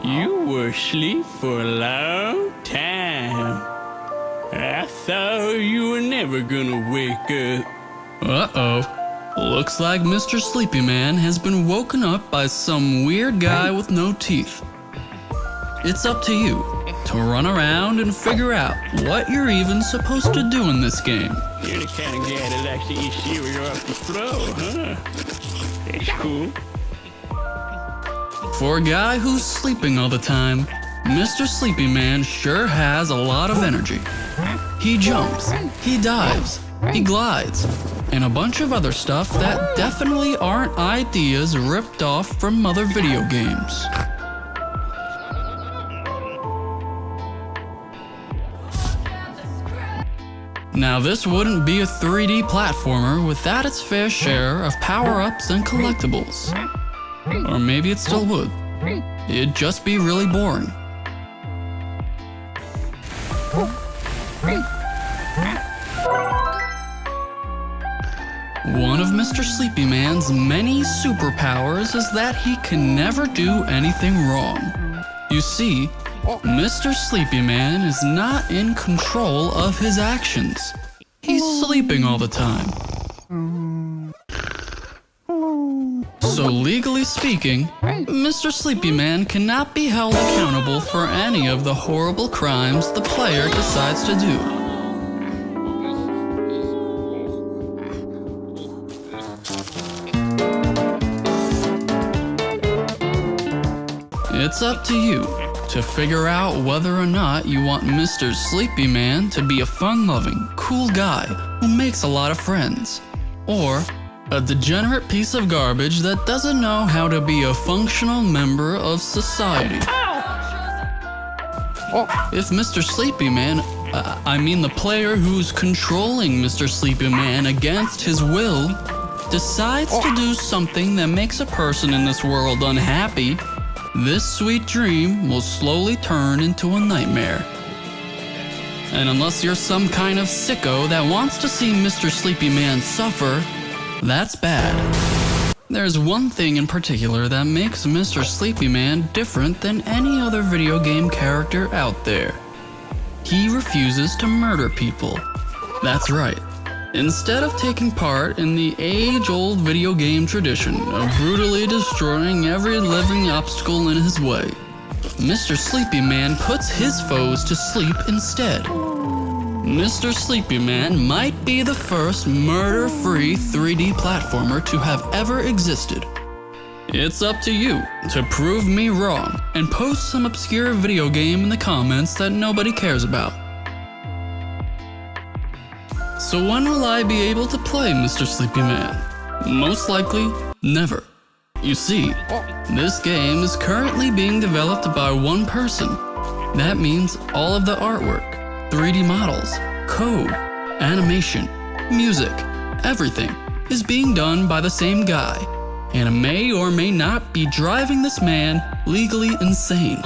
You were asleep for a long time. I thought you were never gonna wake up. Uh-oh. Looks like Mr. Sleepy Man has been woken up by some weird guy with no teeth. It's up to you to run around and figure out what you're even supposed to do in this game. You're the kind of guy that likes to eat cereal off the floor, huh? That's cool. For a guy who's sleeping all the time, Mr. Sleepy Man sure has a lot of energy. He jumps, he dives, he glides, and a bunch of other stuff that definitely aren't ideas ripped off from other video games. Now this wouldn't be a 3D platformer without its fair share of power-ups and collectibles. Or maybe it still would. It'd just be really boring. One of Mr. Sleepy Man's many superpowers is that he can never do anything wrong. You see, Mr. Sleepy Man is not in control of his actions. He's sleeping all the time. So legally speaking, Mr. Sleepy Man cannot be held accountable for any of the horrible crimes the player decides to do. It's up to you to figure out whether or not you want Mr. Sleepy Man to be a fun-loving, cool guy who makes a lot of friends, or a degenerate piece of garbage that doesn't know how to be a functional member of society. If Mr. Sleepy Man, I mean the player who's controlling Mr. Sleepy Man against his will, decides to do something that makes a person in this world unhappy, this sweet dream will slowly turn into a nightmare. And unless you're some kind of sicko that wants to see Mr. Sleepy Man suffer, that's bad. There's one thing in particular that makes Mr. Sleepy Man different than any other video game character out there. He refuses to murder people. That's right. Instead of taking part in the age-old video game tradition of brutally destroying every living obstacle in his way, Mr. Sleepy Man puts his foes to sleep instead. Mr. Sleepy Man might be the first murder-free 3D platformer to have ever existed. It's up to you to prove me wrong and post some obscure video game in the comments that nobody cares about. So when will I be able to play Mr. Sleepy Man? Most likely, never. You see, this game is currently being developed by one person. That means all of the artwork, 3D models, code, animation, music, everything is being done by the same guy, and it may or may not be driving this man legally insane.